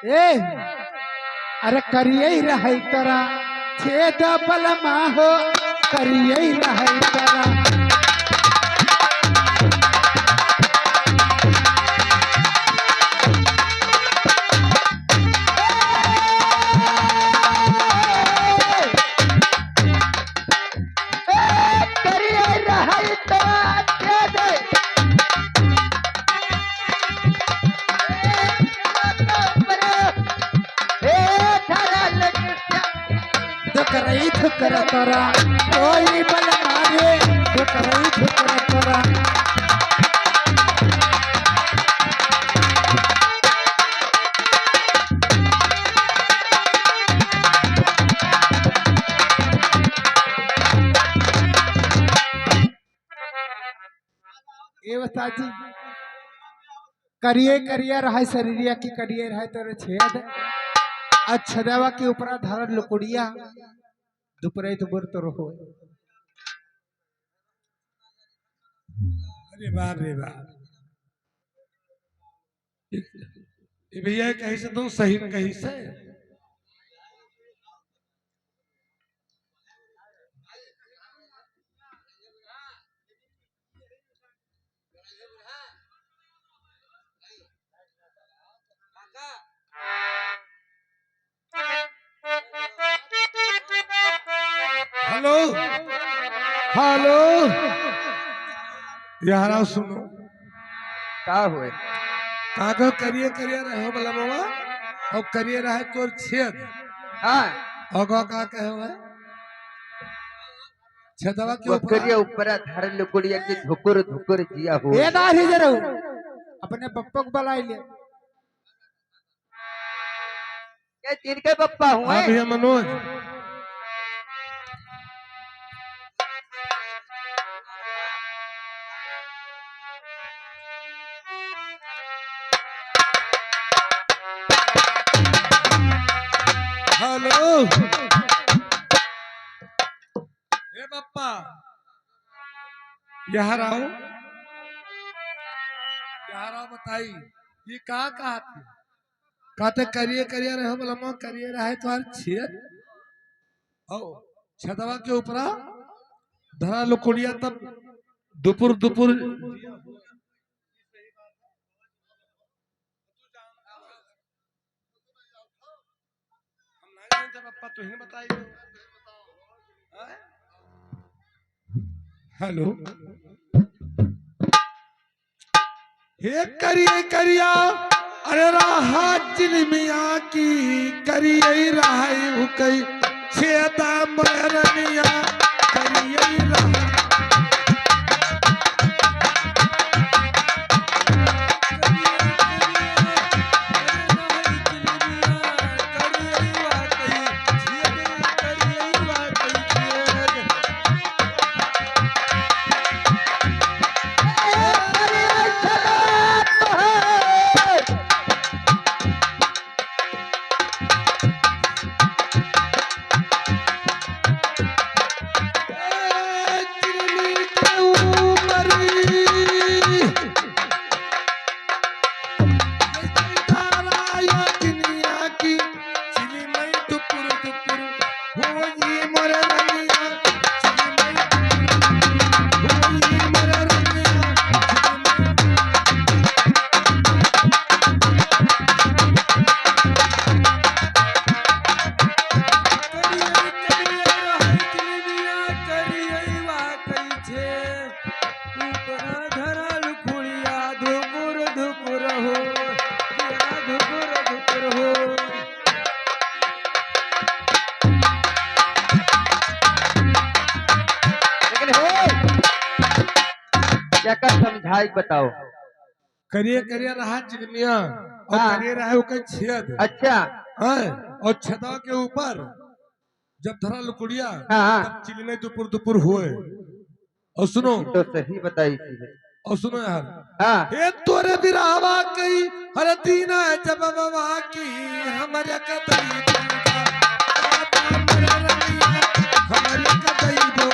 ए अरे करिए रहे तरा छेद बलमा हो करिए रहे तरा कर तोरा कोई बल मारे कर तोरा जी करिए करिए रहा शरीरिया की करिए रहा तोरे छेद अच्छा देवा के ऊपर धर लुकुड़िया दुपरे तो बुर तो रहो। अरे वाह रे वाह भैया कहीं से तुम सही में कहीं से हेलो हेलो यार सुनो का हुए कागो करिए करिए रहे बोला बाबा और करिए रहे तोर छेद हाँ होगा का कहे हुए छेदवा के बकरिया ऊपर धर लुकुड़िया के धुकुर धुकुर जिया हो ये दाढ़ी जरो अपने पप्पा को बुला ले ये तिनके पप्पा हुए हाँ भैया मनोज हेलो हे पप्पा यहाँ आओ बताई ये कहाँ कहा थी कहते करिए करिए रहे बोला करिए रहे तुम्हारे छेद हो छदवा के ऊपर धरा लुकुड़िया तब दुपुर दुपुर पप्पा तो ही बताइए हेलो हे करिए करिया अरे रहा चिलमिया की करिए रहा कई छेदा मरनिया करिए रहा समझाई बताओ करिए करिए रहा चिलमिया और करिए रहा वो कई छेद अच्छा और छदा के ऊपर जब धरा लुकुड़िया तब चिलमे दुपुर दुपुर हुए और सुनो तो सही बताई और सुनो यार हे तोरे बिरावा कई हर दीना जब बाबा की हमारे कदई हमारे कदई दो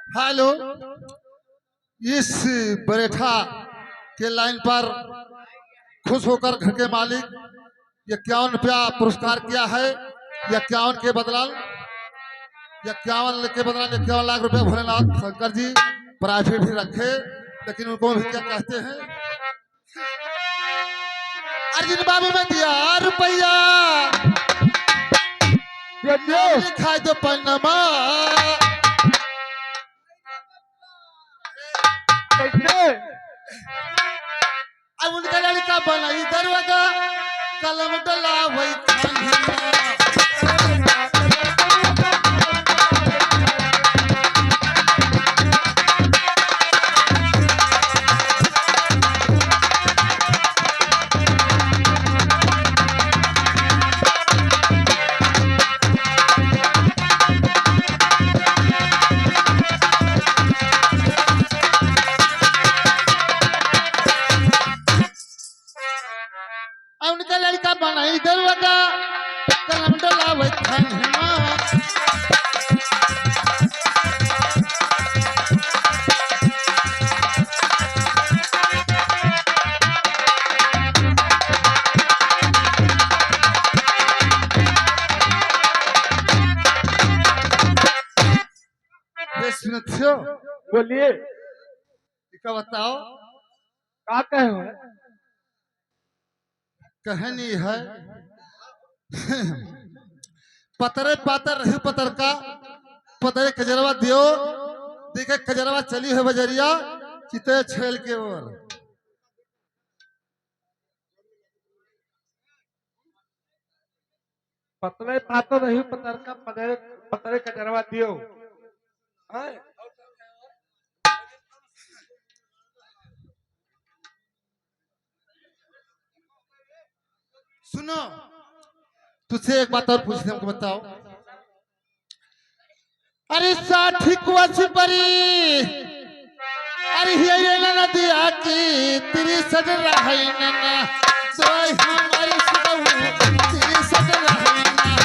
हेलो, इस बरेठा के लाइन पर खुश होकर घर के मालिक 51 रुपया पुरस्कार किया है। 51 के बदला 51 लाख रुपए भोलेनाथ शंकर जी प्राइवेट भी रखे, लेकिन उनको भी क्या कहते हैं, अर्जुन बाबू में दिया रुपया खाए तो पन्नमा अब उनका लड़का बनाई दरवाजा कलम डला वही उनका लड़का बनाई दरवाजा कलम डला वही बोलिए, क्या बताओ। का कहे हो? कहानी है पतरे पातर रही पतर का पतरे कजरवा दियो देखे कजरवा चली है बजरिया चिते छेल के ओर पतले पातो रही पतर का पतरे पतरे कजरवा दियो। हाँ? सुनो, तुझसे एक बात और पूछने को बताओ। अरे 60 कुआसी परी अरे ये नदिया की तेरी सज रही नना सोई हमारी सुबह तेरी सज रही नना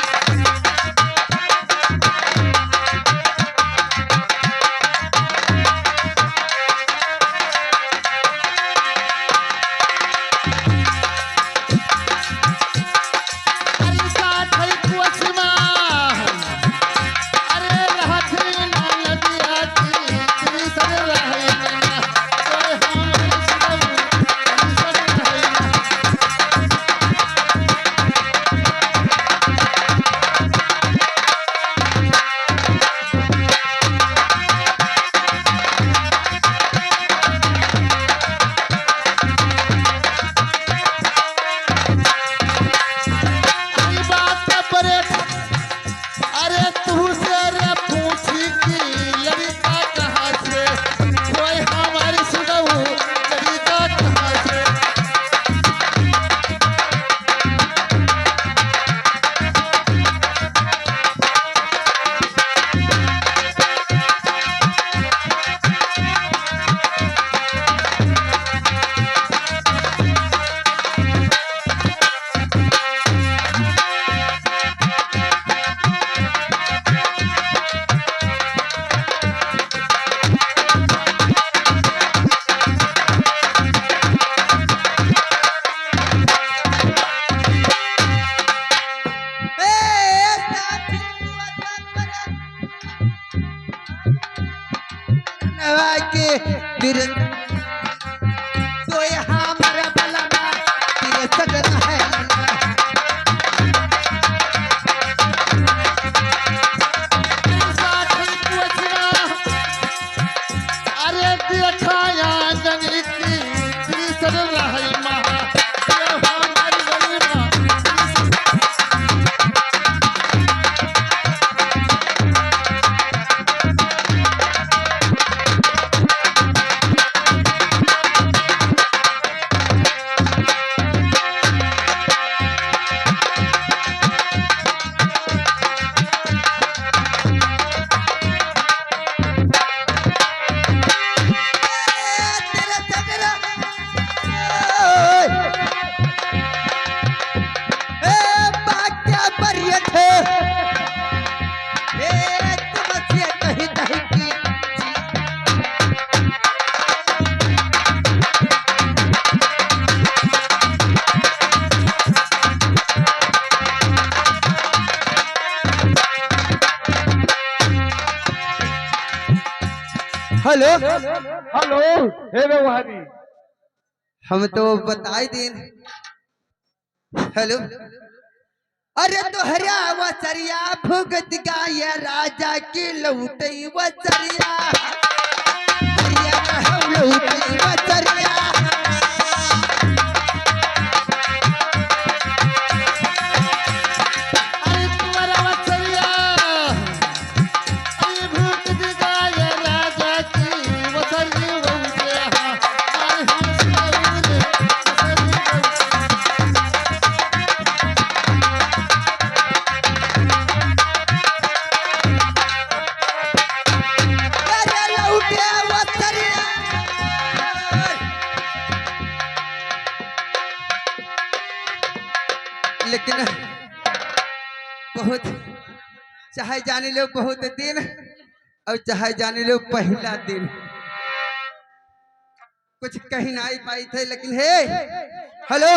हेलो, हेलो हे व्यवहारी। हम तो बताई दिन। हेलो, अरे तो हरिया वसरिया भुगत गाय राजा की लौटई वसरिया, हरिया कहूं लौटई वसरिया। अरे तुम्हारा वत्सरिया, अरे भूत दिखाए राजा की वत्सरी बहुते हाँ, अरे हम सुनाऊंगे वत्सरी बहुते। अरे लौटे वसरिया। लेकिन बहुत चाहे जाने लो बहुत दिन और चाहे जाने लो पहला दिन कुछ कहीं ना ही पाई थे, लेकिन हे हेलो,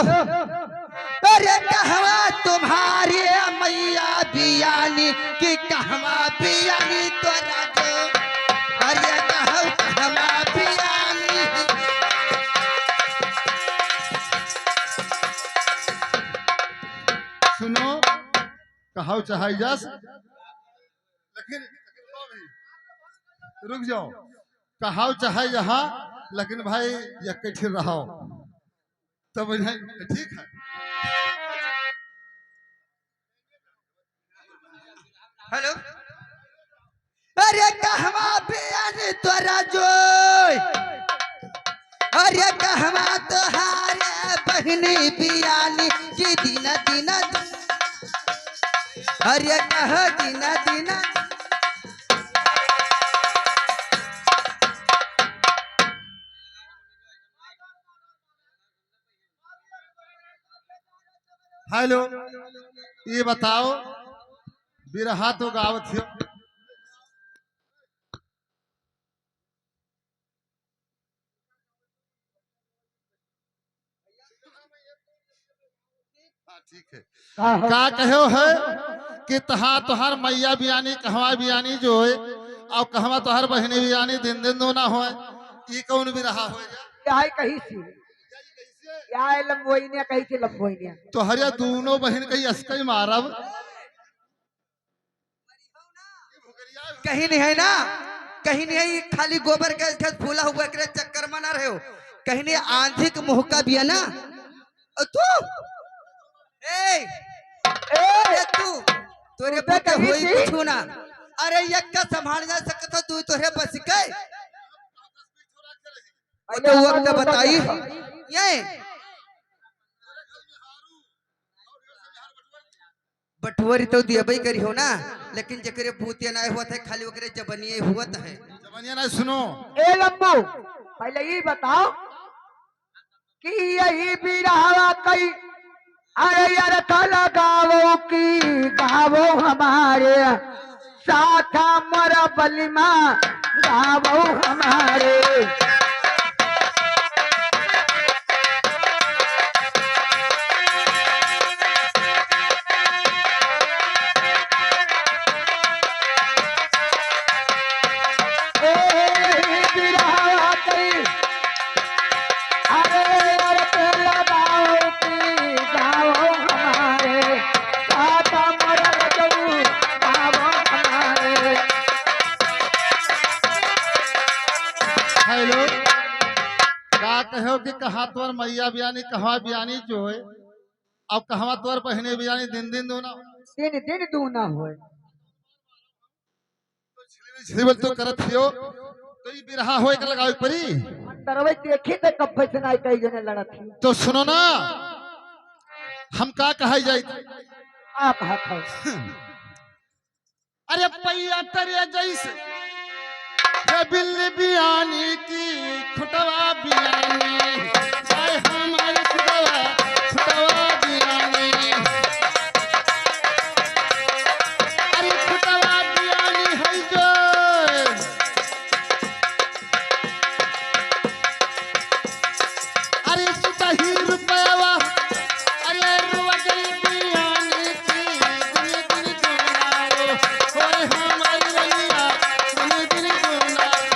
अरे कहवा तुम्हारी मैया बियानी की कहवा बियानी तोरा जो, अरे कहवा बियानी। सुनो कहाव चाहे जस, लेकिन रुक जाओ, कहाव चाहे यहाँ, लेकिन भाई ये कैठिन रहो तब ठीक है। हेलो, अरे कहवा बियानी तोरा जो, अरे कहवा तोहारे बहनी बियानी की दिन दिन, अरे कह दिन दिन। हेलो, ये बताओ बिरहा तो गावत हो, ठीक है। का कहो है कि तहा तोहार मैया बियानी कहवा बियानी जो है और कहवा तोहार बहनी बियानी दिन दिन दो ना हो, ये कौन भी रहा हो याय कही सी याय लंबोइनिया कही सी लंबोइनिया। तो हरिया दोनों बहन कहीं अस्कई मारब कहीं नहीं है ना, कहीं नहीं है, खाली गोबर का खेत फूला हुआ के चक्कर में ना रहे हो, कहीं नहीं आंधी के मुंह का भी है ना। और तू ए तू तोरे बेटे होई कुछ ना, अरे यक्का संभाल जा सकत हो तू तोरे बस के। तो वक्त बताई ये बटवरी तो दियबई करी हो ना, लेकिन जकरे भूतिया ना हुआ था खाली ओकरे जबनिए हुआ है। जबनिया ना सुनो, ए लंबू पहले ये बताओ कि यही भी रहा कई, अरे यार कल गावो की गावो हमारे साथ मर बलिमा गावो हमारे। हेलो, का कहो कि कहा तोर मैया बियानी कहवा बियानी जो है अब कहवा तोर बहने बियानी दिन दिन दो ना, दिन दिन दू ना हो। छिलबल तो करत हियो तो ये बिरहा होए के लगावे परी। तरवे देखी तो कब से ना कई जने लड़त थी। तो सुनो ना, हम का कहा जाए, आप हाथ हो अरे पैया तरिया जैसे है बिल्ली बियानी की खुटवा बियानी, आए हमारी खुटवा खुटवा बियानी, अरे खुटवा बियानी है जो, अरे सुतही रुपया, अरे रुवगई बियानी की दिन दिन गुनारो, होए हमारी रैया दिन दिन गुनारो।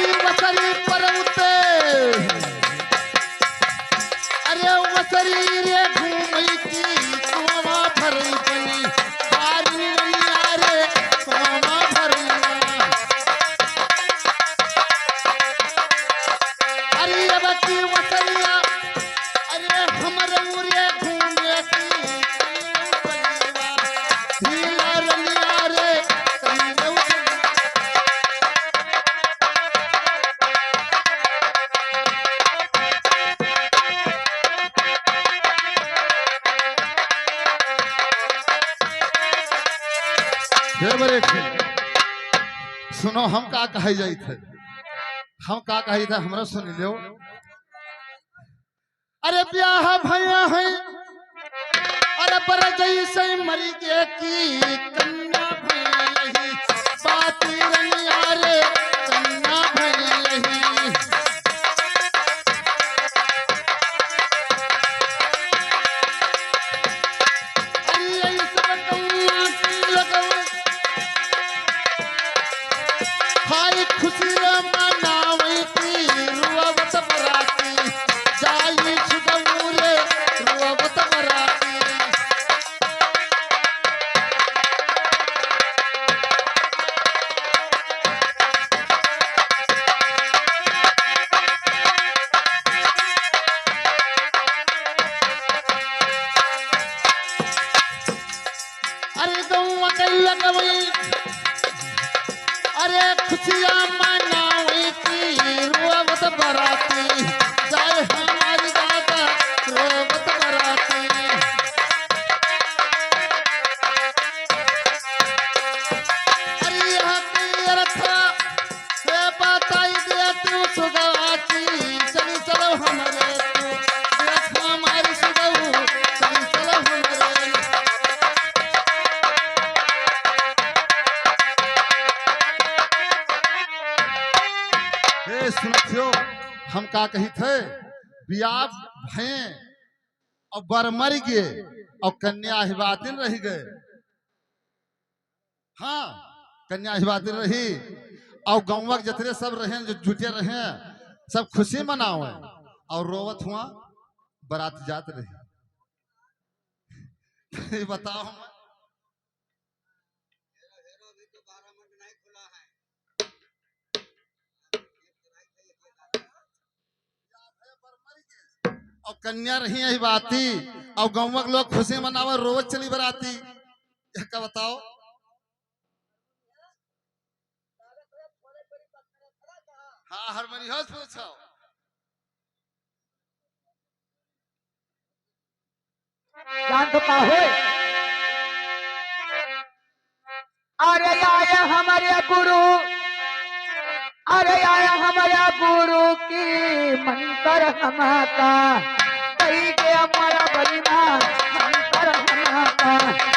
की वसरी पर उते अरे वसरी रे घूमई की कुआवा भरई बनी बारी नैया रे कुआवा भरई अरे अब की वसरिया अरे हमरे उरे घूमे की बनीवा ढीला रनिया रे कन्ने हे बरे सुनो हम का कहे जाई थे हम का कही थे हमरा सुन लियो अरे ब्याह भैया है अरे पर जैसे मरी के की कन्या भैया यही बाती रनिया रे कन्या भैया यही अरे सब कन्या की लगव हाय खुशी मनावई की रुवत बराती जाई छुगौरे रुवत बराती अरे गौवा के लगवई अरे खुशियाँ मनावई की रोवत बराती जाए हमारी दादा रोवत बराती अरे यहाँ की रथा से बताई दे तू सुगवाती चली चलो हमारे तू देख हमारी सुगऊ चली चलो हमारे सुनथियो हम का कही थे बियाह भय और बर मर गए और कन्या हिबातिन रह गए हाँ कन्या हिबातिन रही और गाँव जितने सब रहे जो जुटे रहे सब खुशी मनाओ और रोवत हुआ बारात जात रही ये बताओ हम और कन्या रही यही बाती और गाँव के लोग खुशी मनावे रोज चली बराती क्या बताओ हाँ हारमोनी हो पूछो जान तो का हो अरे आया हमारे गुरु अरे आया हमारा गुरु की मंत्र हमारा कही के हमारा बलिना मंत्र हमारा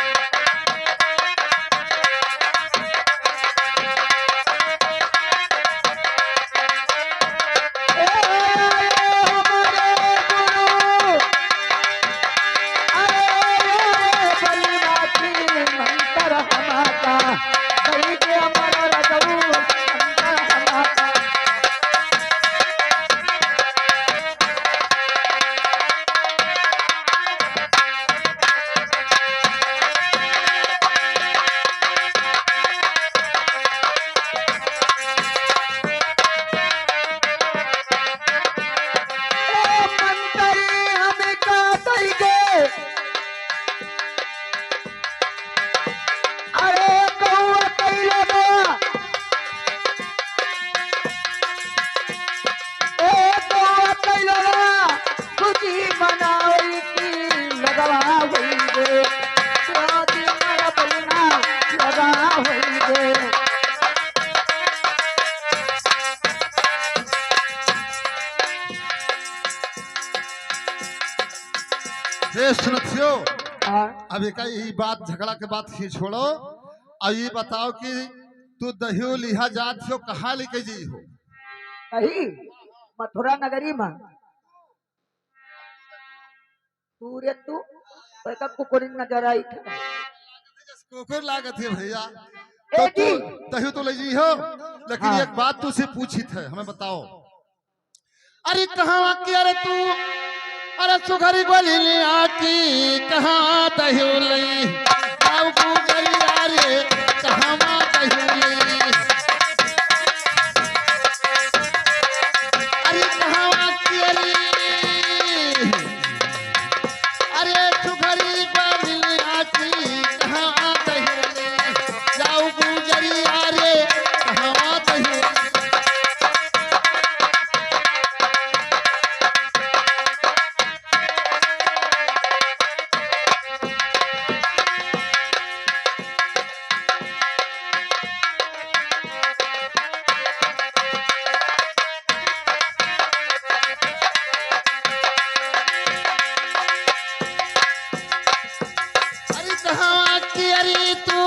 सुनथियो हाँ अब एक यही बात झगड़ा के बात ही छोड़ो और ये बताओ कि तू दहियो लिहा जात हो कहाँ लेके जी हो कही मथुरा नगरी में तू रे तू कुकुर नजर आई था कुकुर लागत है भैया तो ए तू जी दही तो ले जी हो, लेकिन हाँ। एक बात तुझसे पूछी थे, हमें बताओ। अरे कहाँ की अरे तू, अरे सुखरी गोली ले आकी कहाँ दही लई, गाँव गुजरी रे कहाँ दही लई, अरे कहाँ की अरे सुखरी गोली ले आकी कहाँ दही लई, गाँव गुजरी रे कहाँ दही लई। अरे कहाँ की अरे तू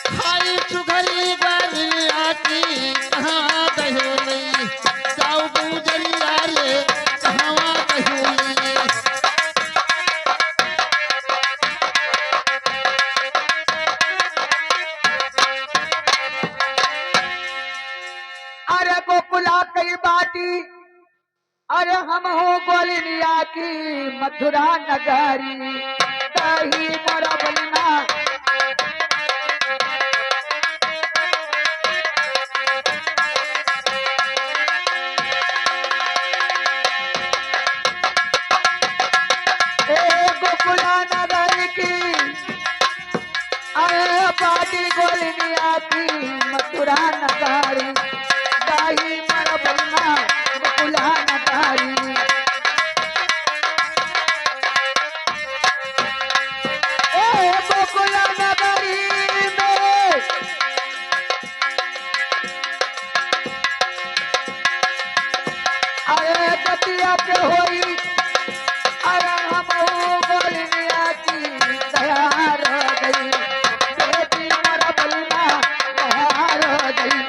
खाई सुघरी बारी आती कहाँ दही जाऊ गुजरी रे कहाँ दही। अरे गोकुला कई बाटी अरे हम हो गोलिनिया की मथुरा नगरी दही मोरा बलिना ए गोकुला नगर की अरे बाटी गोलिनिया की मथुरा नगरी दही मोरा बलिना गोकुला नगरी ए गोकुला नगरी में अरे दतिया के होई अरे हम गोलिया की तैयार हो गई बेटी मरा बलना तैयार हो गई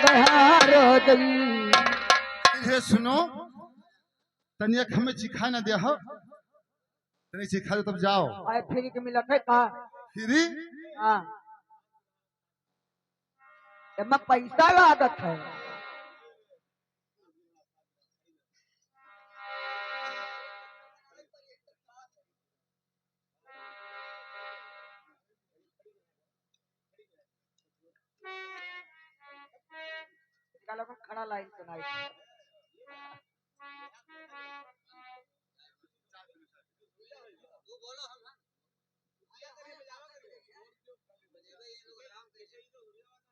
तैयार हो गई ये सुनो, तनिक हमें चिखा ना दे हो, तनी चिखा दे तब जाओ। आए फ्री के मिलत है का फिरी हाँ एमा पैसा लागत है खड़ा लाइन सुनाई